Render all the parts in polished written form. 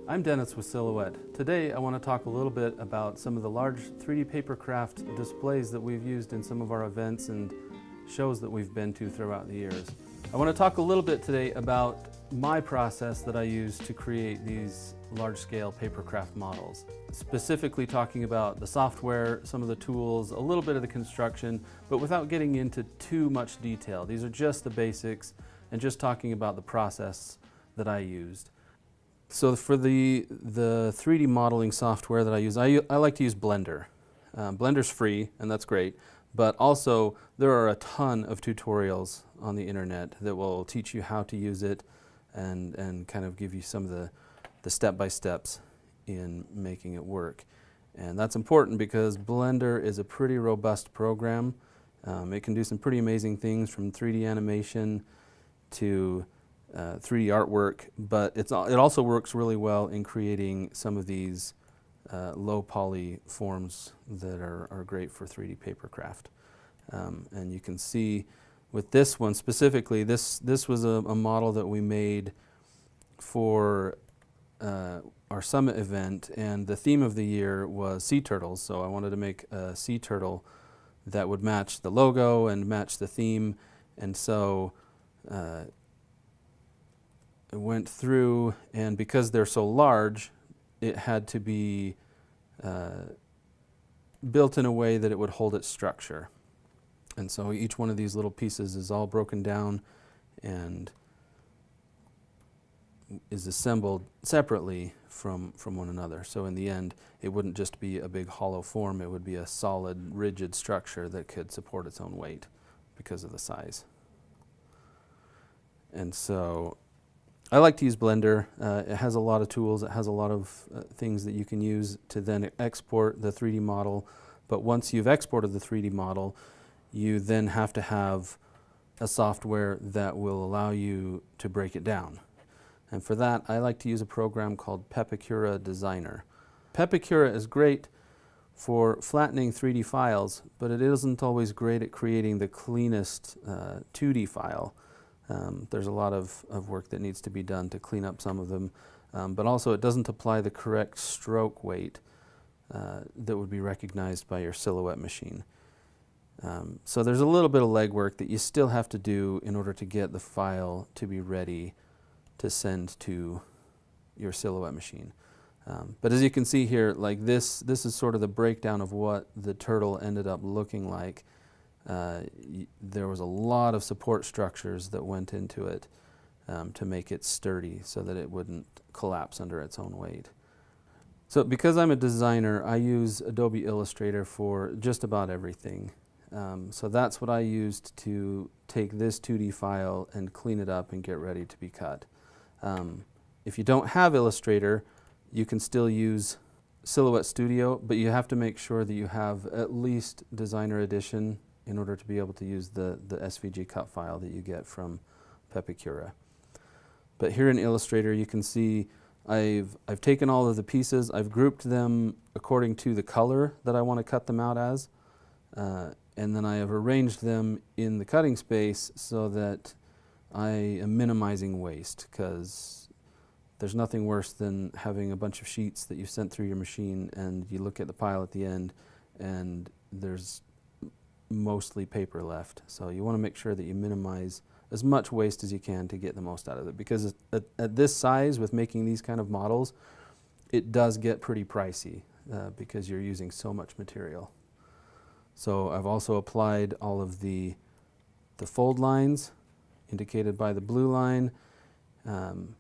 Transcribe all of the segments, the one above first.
I'm Dennis with Silhouette. Today I want to talk a little bit about some of the large 3D papercraft displays that we've used in some of our events and shows that we've been to throughout the years. I want to talk a little bit today about my process that I use to create these large-scale papercraft models. Specifically talking about the software, some of the tools, a little bit of the construction, but without getting into too much detail. These are just the basics and just talking about the process that I used. So for the 3D modeling software that I use, I like to use Blender. Blender's free, and that's great, but also there are a ton of tutorials on the internet that will teach you how to use it and kind of give you some of the step-by-steps in making it work. And that's important because Blender is a pretty robust program. It can do some pretty amazing things, from 3D animation to 3D artwork, but it also works really well in creating some of these low poly forms that are great for 3D papercraft. And you can see with this one specifically, this was a model that we made for our summit event, and the theme of the year was sea turtles, so I wanted to make a sea turtle that would match the logo and match the theme, and so I went through, and because they're so large, it had to be built in a way that it would hold its structure. And so each one of these little pieces is all broken down and is assembled separately from one another. So in the end, it wouldn't just be a big hollow form, it would be a solid, rigid structure that could support its own weight because of the size. And so I like to use Blender. It has a lot of tools. It has a lot of things that you can use to then export the 3D model. But once you've exported the 3D model, you then have to have a software that will allow you to break it down. And for that, I like to use a program called Pepakura Designer. Pepakura is great for flattening 3D files, but it isn't always great at creating the cleanest 2D file. There's a lot of work that needs to be done to clean up some of them, but also it doesn't apply the correct stroke weight that would be recognized by your Silhouette machine. So there's a little bit of legwork that you still have to do in order to get the file to be ready to send to your Silhouette machine. But as you can see here, like this is sort of the breakdown of what the turtle ended up looking like. There was a lot of support structures that went into it to make it sturdy so that it wouldn't collapse under its own weight. So because I'm a designer, I use Adobe Illustrator for just about everything. So that's what I used to take this 2D file and clean it up and get ready to be cut. If you don't have Illustrator, you can still use Silhouette Studio, but you have to make sure that you have at least Designer Edition in order to be able to use the SVG cut file that you get from Pepakura. But here in Illustrator, you can see I've taken all of the pieces, I've grouped them according to the color that I want to cut them out as, and then I have arranged them in the cutting space so that I am minimizing waste, because there's nothing worse than having a bunch of sheets that you sent through your machine and you look at the pile at the end and there's mostly paper left. So you want to make sure that you minimize as much waste as you can to get the most out of it, because at this size, with making these kind of models, it does get pretty pricey because you're using so much material. So I've also applied all of the fold lines indicated by the blue line, and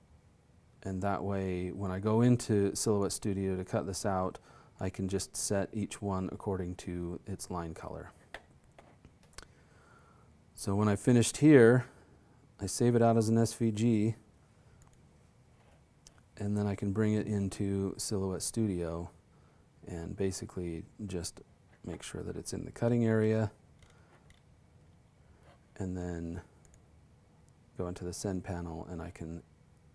that way when I go into Silhouette Studio to cut this out, I can just set each one according to its line color. So when I finished here, I save it out as an SVG, and then I can bring it into Silhouette Studio and basically just make sure that it's in the cutting area, and then go into the send panel, and I can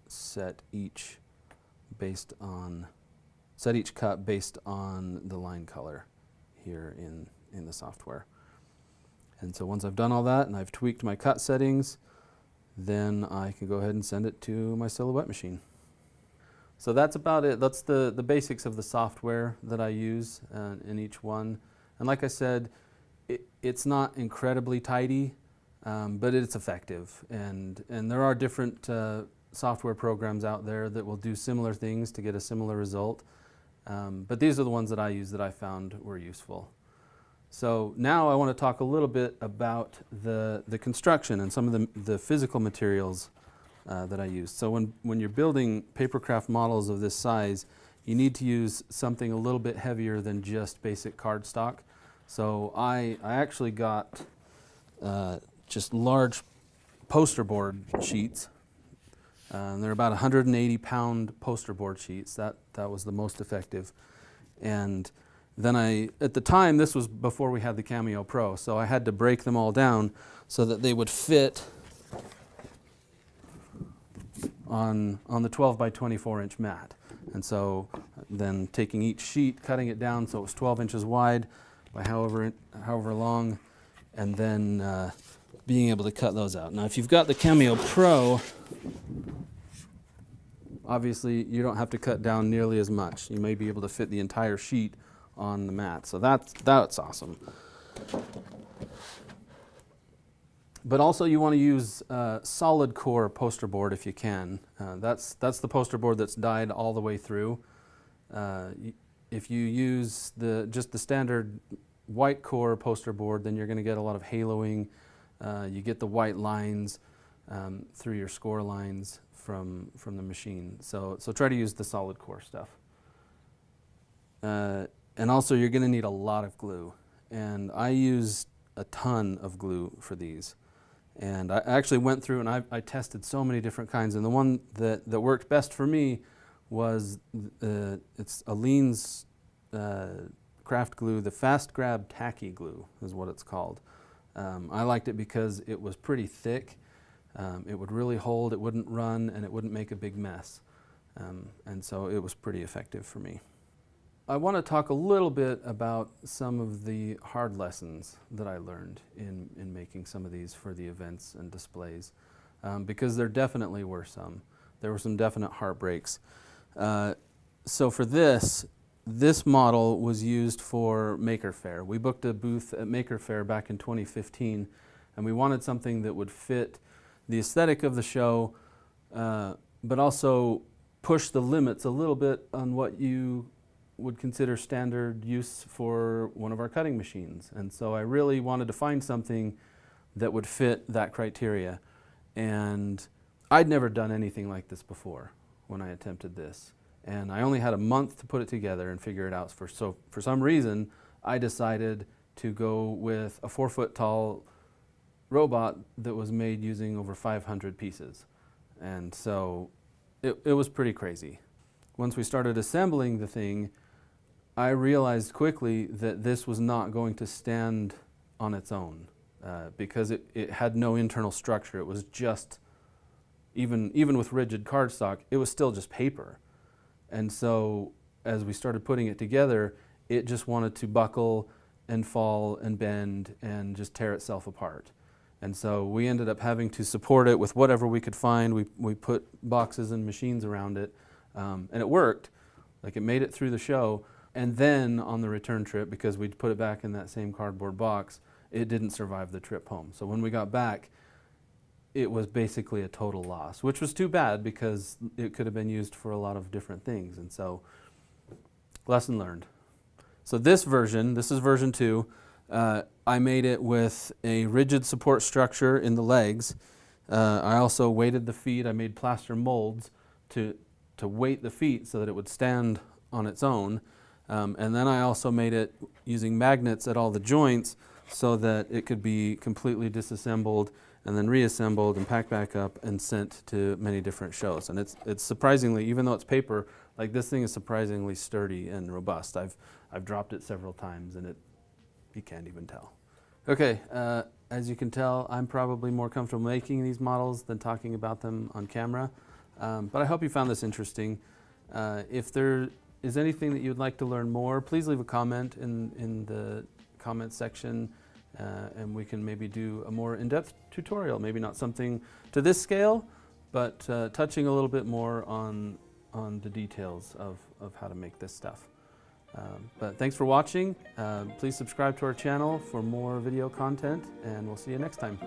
set each cut based on the line color here in the software. And so once I've done all that and I've tweaked my cut settings, then I can go ahead and send it to my Silhouette machine. So that's about it. That's the basics of the software that I use in each one. And like I said, it's not incredibly tidy, but it's effective. And there are different software programs out there that will do similar things to get a similar result. But these are the ones that I use that I found were useful. So now I want to talk a little bit about the construction and some of the physical materials that I use. So when you're building papercraft models of this size, you need to use something a little bit heavier than just basic cardstock. So I actually got just large poster board sheets. They're about 180-pound poster board sheets. That was the most effective. And then at the time, this was before we had the Cameo Pro, so I had to break them all down so that they would fit on the 12 by 24 inch mat. And so then taking each sheet, cutting it down so it was 12 inches wide by however long, and then being able to cut those out. Now if you've got the Cameo Pro, obviously you don't have to cut down nearly as much. You may be able to fit the entire sheet on the mat, so that's awesome. But also you want to use solid core poster board if you can. That's the poster board that's dyed all the way through. If you use just the standard white core poster board, then you're going to get a lot of haloing. You get the white lines through your score lines from the machine. So try to use the solid core stuff. And also you're going to need a lot of glue. And I used a ton of glue for these. And I actually went through and I tested so many different kinds. And the one that worked best for me was it's Aleene's craft glue, the Fast Grab Tacky Glue is what it's called. I liked it because it was pretty thick. It would really hold, it wouldn't run, and it wouldn't make a big mess. And so it was pretty effective for me. I want to talk a little bit about some of the hard lessons that I learned in making some of these for the events and displays, because there definitely were some. There were some definite heartbreaks. So for this model was used for Maker Faire. We booked a booth at Maker Faire back in 2015, and we wanted something that would fit the aesthetic of the show, but also push the limits a little bit on what you would consider standard use for one of our cutting machines. And so I really wanted to find something that would fit that criteria. And I'd never done anything like this before when I attempted this. And I only had a month to put it together and figure it out. So for some reason, I decided to go with a 4-foot tall robot that was made using over 500 pieces. And so it was pretty crazy. Once we started assembling the thing, I realized quickly that this was not going to stand on its own because it had no internal structure. It was just, even with rigid cardstock, it was still just paper. And so as we started putting it together, it just wanted to buckle and fall and bend and just tear itself apart. And so we ended up having to support it with whatever we could find. We put boxes and machines around it, and it worked. Like, it made it through the show. And then on the return trip, because we'd put it back in that same cardboard box, it didn't survive the trip home. So when we got back, it was basically a total loss, which was too bad because it could have been used for a lot of different things. And so, lesson learned. So this is version 2. I made it with a rigid support structure in the legs. I also weighted the feet. I made plaster molds to weight the feet so that it would stand on its own. And then I also made it using magnets at all the joints so that it could be completely disassembled and then reassembled and packed back up and sent to many different shows. And it's surprisingly, even though it's paper, like, this thing is surprisingly sturdy and robust. I've dropped it several times and you can't even tell. Okay, as you can tell, I'm probably more comfortable making these models than talking about them on camera. But I hope you found this interesting. If there is anything that you'd like to learn more, please leave a comment in the comment section, and we can maybe do a more in-depth tutorial. Maybe not something to this scale, but touching a little bit more on on the details of how to make this stuff. But thanks for watching. Please subscribe to our channel for more video content, and we'll see you next time.